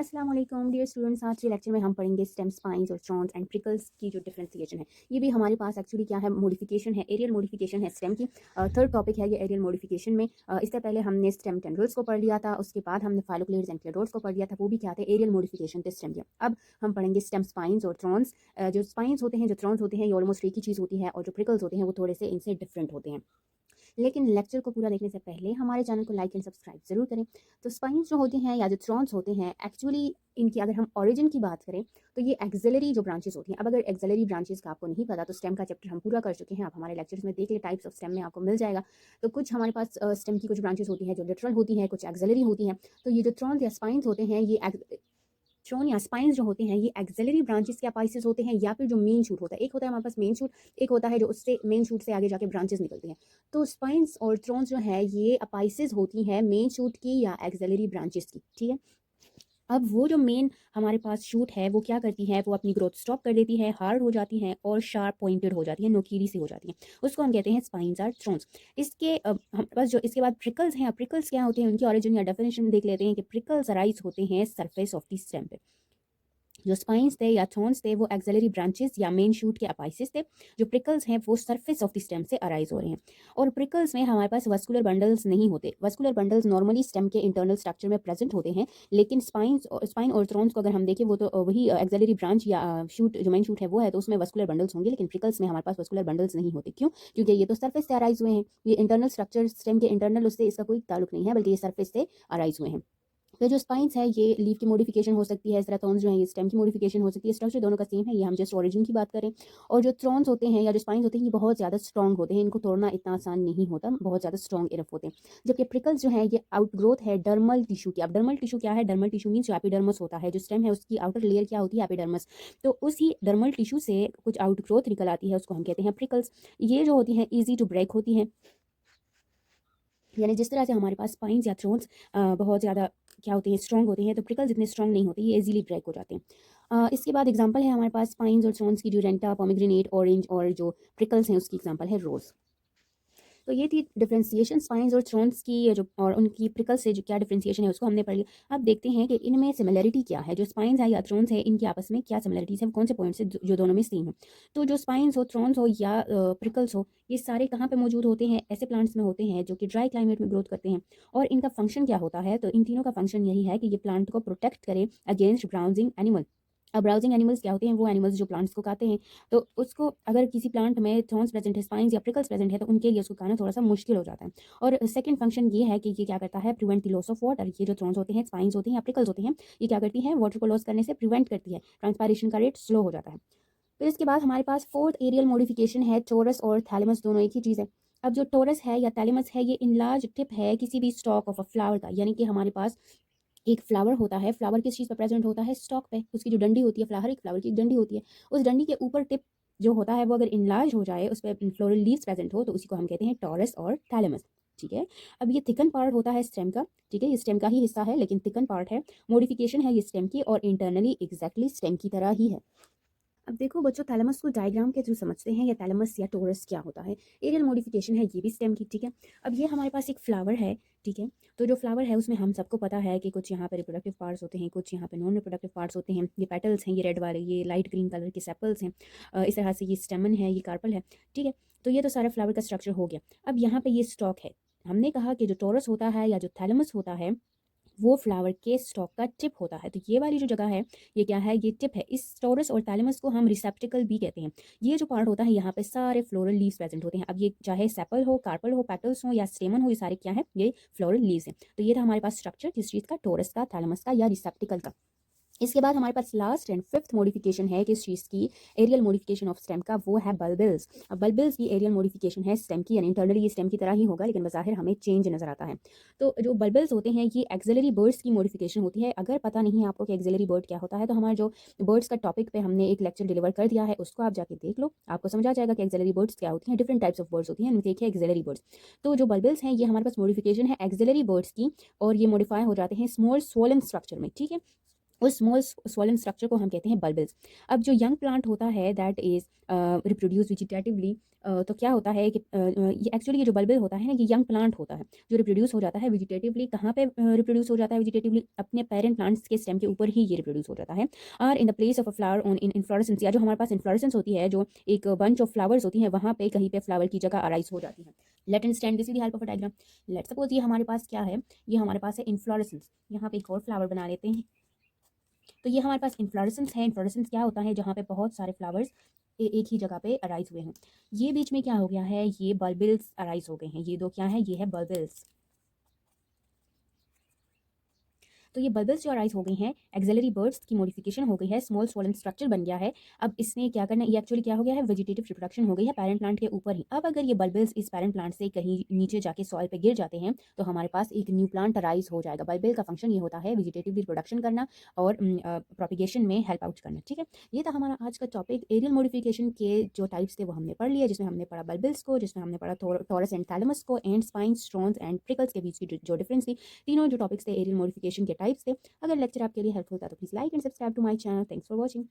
अस्सलाम वालेकुम dear students. आज के लेक्चर में हम पढ़ेंगे स्टेम स्पाइंस और थ्रॉन्स एंड प्रिकल्स की जो डिफरेंशिएशन है। ये भी हमारे पास एक्चुअली क्या है, मॉडिफिकेशन है, एरियल मॉडिफिकेशन है स्टेम की। थर्ड टॉपिक है ये एरियल मॉडिफिकेशन में। इससे पहले हमने स्टेम टेंड्रिल्स को पढ़ लिया था, उसके बाद हमने फाइलोक्लेड्स एंड क्लेडोड्स को पढ़ लिया था, वो भी क्या थे, एरियल मॉडिफिकेशन थे स्टेम के। अब हम पढ़ेंगे स्टेम स्पाइंस और थ्रॉन्स। जो स्पाइंस होते हैं, जो थ्रॉन्स होते हैं, ये ऑलमोस्ट एक ही चीज़ होती है, और जो प्रिकल्स होते हैं वो थोड़े से इनसे डिफरेंट होते हैं। लेकिन लेक्चर को पूरा देखने से पहले हमारे चैनल को लाइक एंड सब्सक्राइब जरूर करें। तो स्पाइंस जो होती हैं या जो थ्रॉन्स होते हैं, एक्चुअली इनकी अगर हम ओरिजिन की बात करें तो ये एक्सिलरी जो ब्रांचेस होती हैं। अब अगर एक्सिलरी ब्रांचेस का आपको नहीं पता तो स्टेम का चैप्टर हम पूरा कर चुके हैं, आप हमारे लेक्चर्स में देख ले, टाइप्स ऑफ स्टेम में आपको मिल जाएगा। तो कुछ हमारे पास स्टेम की कुछ ब्रांचेस होती हैं जो लिटरल होती हैं, कुछ एक्सिलरी होती हैं। तो ये जो थ्रॉन्स या स्पाइंस होते हैं, ये थ्रोन या स्पाइंस जो होते हैं, ये एक्सिलरी ब्रांचेस के अपाइसेस होते हैं, या फिर जो मेन शूट होता है। एक होता है हमारे पास मेन शूट, एक होता है जो उससे मेन शूट से आगे जाके ब्रांचेस निकलती हैं। तो स्पाइंस और थ्रोन्स जो है ये अपाइसेस होती हैं मेन शूट की या एक्सिलरी ब्रांचेस की, ठीक है। अब वो जो मेन हमारे पास शूट है वो क्या करती है, वो अपनी ग्रोथ स्टॉप कर देती है, हार्ड हो जाती है और शार्प पॉइंटेड हो जाती है, नोकीली सी हो जाती है। उसको हम कहते हैं स्पाइंस और थ्रोन्स। इसके हमारे पास जो इसके बाद प्रिकल्स हैं, प्रिकल्स क्या होते हैं, उनकी ओरिजिन या डेफिनेशन देख लेते हैं कि प्रिकल्स अराइज होते हैं सरफेस ऑफ द स्टेम पे। जो स्पाइंस थे या थॉर्न्स थे वो एक्सिलरी ब्रांचेस या मेन शूट के अपाइसेस थे। जो प्रिकल्स हैं वो सरफेस ऑफ द स्टेम से अराइज हो रहे हैं। और प्रिकल्स में हमारे पास वस्कुलर बंडल्स नहीं होते। वस्कुलर बंडल्स नॉर्मली स्टेम के इंटरनल स्ट्रक्चर में प्रेजेंट होते हैं, लेकिन स्पाइन और थ्रोन्स को अगर हम देखें वो तो वही एक्सिलरी ब्रांच या शूट जो मेन शूट है वो है, तो उसमें वस्कुलर बंडल्स होंगे। लेकिन प्रिकल्स में हमारे पास वस्कुलर बंडल्स नहीं होते। क्यों? क्योंकि ये तो सरफेस से अराइज हुए हैं। ये इंटरनल स्ट्रक्चर स्टेम के इंटरनल उससे इसका कोई ताल्लुक नहीं है, बल्कि ये सरफेस से अराइज हुए हैं। तो जो स्पाइंस है ये लीफ की मॉडिफिकेशन हो सकती है, इस तरह थॉर्न्स जो है ये स्टेम की मॉडिफिकेशन हो सकती है। स्ट्रक्चर दोनों का सेम है, ये हम जस्ट ओरिजिन की बात करें। और जो थ्रॉन्स होते हैं या जो स्पाइंस होते हैं ये बहुत ज़्यादा स्ट्रॉन्ग होते हैं, इनको तोड़ना इतना आसान नहीं होता, बहुत ज़्यादा स्ट्रॉन्ग इनफ होते हैं। जबकि प्रिकल्स जो है ये आउटग्रोथ है डर्मल टिश्यू की। अब डर्मल टिश्यू क्या है? डर्मल टिश्यू मीन्स जो एपिडर्मस होता है, जो स्टेम है उसकी आउटर लेयर क्या होती है? एपिडर्मस। तो उसी डर्मल टिश्यू से कुछ आउटग्रोथ निकल आती है, उसको हम कहते हैं प्रिकल्स। ये जो होती हैं ईजी टू ब्रेक होती हैं, यानी जिस तरह से हमारे पास स्पाइंस या थ्रोन्स बहुत ज़्यादा क्या होते हैं, स्ट्रॉन्ग होते हैं, तो प्रिकल्स इतने स्ट्रॉन्ग नहीं होते, ये इजीली ब्रेक हो जाते हैं। इसके बाद एग्जांपल है हमारे पास स्पाइंस और थ्रोन्स की, जो रेंटा, पोमेग्रेनेट, ऑरेंज, और जो प्रिकल्स हैं उसकी एग्जांपल है रोज़। तो ये थी डिफरेंशिएशन स्पाइंस और थ्रोन्स की, जो और उनकी प्रिकल्स से जो क्या डिफरेंशिएशन है उसको हमने पढ़ लिया। अब देखते हैं कि इनमें सिमिलरिटी क्या है, जो स्पाइंस है या थ्रोन्स है इनकी आपस में क्या सिमिलरिटीज है, कौन से पॉइंट्स है जो दोनों में सेम है। तो जो स्पाइंस हो, थ्रोन्स हो या प्रिकल्स हो, ये सारे कहाँ पे मौजूद होते हैं? ऐसे प्लांट्स में होते हैं जो कि ड्राई क्लाइमेट में ग्रोथ करते हैं। और इनका फंक्शन क्या होता है? तो इन तीनों का फंक्शन यही है कि ये प्लांट को प्रोटेक्ट करे अगेंस्ट ब्राउजिंग एनिमल। अब ब्राउजिंग एनिमल्स क्या होते हैं? वो एनिमल्स जो प्लांट्स को खाते हैं। तो उसको अगर किसी प्लांट में थॉर्न्स प्रेजेंट है, स्पाइंस या प्रिकल्स प्रेजेंट है, तो उनके लिए उसको खाना थोड़ा सा मुश्किल हो जाता है। और सेकंड फंक्शन ये है कि ये क्या करता है? Prevent the loss of water. ये जो थॉर्न्स होते हैं, स्पाइंस होते हैं या प्रिकल्स होते हैं, ये क्या करती है? वाटर को लॉस करने से प्रिवेंट करती है, ट्रांसपायरेशन का रेट स्लो हो जाता है। फिर इसके बाद हमारे पास फोर्थ एरियल मॉडिफिकेशन है, टोरस और थैलेमस, दोनों एक ही चीज़ है। अब जो टोरस है या थैलेमस है, ये इनलार्ज टिप है किसी भी स्टॉक ऑफ अ फ्लावर का, यानी कि हमारे पास एक फ्लावर होता है, फ्लावर किस चीज़ पर प्रेजेंट होता है? स्टॉक पे। उसकी जो डंडी होती है, फ्लावर एक फ्लावर की एक डंडी होती है, उस डंडी के ऊपर टिप जो होता है वो अगर इनलार्ज हो जाए, उस पर फ्लोरल लीव्स प्रेजेंट हो, तो उसी को हम कहते हैं टॉरस और थैलेमस, ठीक है। अब ये थिकन पार्ट होता है स्टेम का, ठीक है, ये स्टेम का ही हिस्सा है लेकिन थिकन पार्ट है। मॉडिफिकेशन है ये स्टेम की, और इंटरनली एग्जैक्टली स्टेम की तरह ही है। अब देखो बच्चों, थैलेमस को डायग्राम के थ्रू समझते हैं, या थैलेमस या टोरस क्या होता है। एरियल मॉडिफिकेशन है ये भी स्टेम की, ठीक है। अब ये हमारे पास एक फ्लावर है, ठीक है। तो जो फ्लावर है उसमें हम सबको पता है कि कुछ यहाँ पे रिप्रोडक्टिव पार्ट्स होते हैं, कुछ यहाँ पे नॉन रिप्रोडक्टिव पार्ट्स होते हैं। ये पेटल्स हैं, ये रेड वाले, ये लाइट ग्रीन कलर के सेपल्स हैं। इस तरह से ये स्टेमन है, ये कार्पल है, ठीक है। तो ये तो सारा फ्लावर का स्ट्रक्चर हो गया। अब यहाँ पे ये स्टॉक है। हमने कहा कि जो टोरस होता है या जो थैलेमस होता है वो फ्लावर के स्टॉक का टिप होता है। तो ये वाली जो जगह है ये क्या है? ये टिप है। इस टोरस और थैलेमस को हम रिसेप्टिकल भी कहते हैं। ये जो पार्ट होता है यहाँ पे सारे फ्लोरल लीव्स प्रेजेंट होते हैं। अब ये चाहे सेपल हो, कार्पल हो, पेटल्स हो या स्टेमन हो, ये सारे क्या है? ये फ्लोरल लीव्स हैं। तो ये था हमारे पास स्ट्रक्चर किस चीज़ का? टोरस का, थैलेमस का या रिसेप्टिकल का। इसके बाद हमारे पास लास्ट एंड फिफ्थ मॉडिफिकेशन है किस चीज़ की? एरियल मॉडिफिकेशन ऑफ स्टेम का, वो है बल्बिल्स। अब बल्बिल्स की एरियल मॉडिफिकेशन है स्टेम की, यानी इंटरनली ये स्टेम की तरह ही होगा लेकिन बज़ाहिर हमें चेंज नजर आता है। तो जो बल्बिल्स होते हैं ये एक्सिलरी बर्ड्स की मॉडिफिकेशन होती है। अगर पता नहीं है आपको कि एक्सिलरी बर्ड क्या होता है, तो हमारा जो बर्ड्स का टॉपिक पे हमने एक लेक्चर डिलीवर कर दिया है, उसको आप जाके देख लो, आपको समझ आ जाएगा कि एक्सिलरी बर्ड्स क्या होती हैं। डिफरेंट टाइप्स ऑफ बर्ड्स होती हैं, उनमें एक है एक्सिलरी बर्ड्स। तो जो बल्बिल्स हैं ये हमारे पास मॉडिफिकेशन है एक्सिलरी बर्ड्स की, और ये मॉडिफाई हो जाते हैं स्मॉल स्वोलन स्ट्रक्चर में, ठीक है। उस स्मॉल स्वॉलन स्ट्रक्चर को हम कहते हैं बल्बल्स। अब जो यंग प्लांट होता है दैट इज़ रिप्रोड्यूस वेजिटेटिवली, तो क्या होता है कि ये एक्चुअली ये जो बल्बल होता है ना, ये यंग प्लांट होता है जो रिप्रोड्यूस हो जाता है वेजिटेटिवली। कहाँ पे रिप्रोड्यूस हो जाता है वेजिटेटिवली? अपने पेरेंट प्लांट्स के स्टेम के ऊपर ही ये रिप्रोड्यूस हो जाता है। और in the place of a flower on in inflorescence, या जो हमारे पास इन्फ्लोरेसेंस होती है, जो एक बंच ऑफ फ्लावर्स होती हैं, वहाँ पे कहीं पे फ्लावर की जगह अराइज हो जाती है। Let understand this with the help of a diagram. Let suppose ये हमारे पास क्या है, ये हमारे पास है इन्फ्लोरेसेंस। यहाँ पे एक और फ्लावर बना लेते हैं। तो ये हमारे पास इन्फ्लोरेसेंस है। इन्फ्लोरेसेंस क्या होता है? जहाँ पे बहुत सारे फ्लावर्स एक ही जगह पे अराइज हुए हैं। ये बीच में क्या हो गया है? ये बल्बिल्स अराइज हो गए हैं। ये दो क्या है? ये है बल्बिल्स। तो ये बल्बल्स जो अराइज हो गई हैं, एक्सिलरी बर्ड्स की मॉडिफिकेशन हो गई है, स्मॉल स्वॉलन स्ट्रक्चर बन गया है। अब इसने क्या करना है? ये एक्चुअली क्या हो गया है? वेजिटेटिव रिप्रोडक्शन हो गई है पेरेंट प्लांट के ऊपर ही। अब अगर ये बल्बल्स इस पेरेंट प्लांट से कहीं नीचे जाके सॉइल पे गिर जाते हैं, तो हमारे पास एक न्यू प्लांट अराइज हो जाएगा। बल्बल का फंक्शन ये होता है वेजिटेटिव रिप्रोडक्शन करना और प्रोपिगेशन में हेल्प आउट करना। ठीक है, ये था हमारा आज का टॉपिक। एरियल मॉडिफिकेशन के जो टाइप्स थे वो हमने पढ़ लिया, जिसमें हमने पढ़ा बल्बल्स को, जिसमें हमने पढ़ा टॉरस एंड थैलेमस को, एंड स्पाइंस, स्ट्रॉन्स एंड प्रिकल्स के बीच की जो डिफरेंस थी। तीनों जो टॉपिक्स थे एरियल मॉडिफिकेशन के टाइप्स थे। अगर लेक्चर आपके लिए हेल्पफुल था तो please like and subscribe to my channel. Thanks for watching.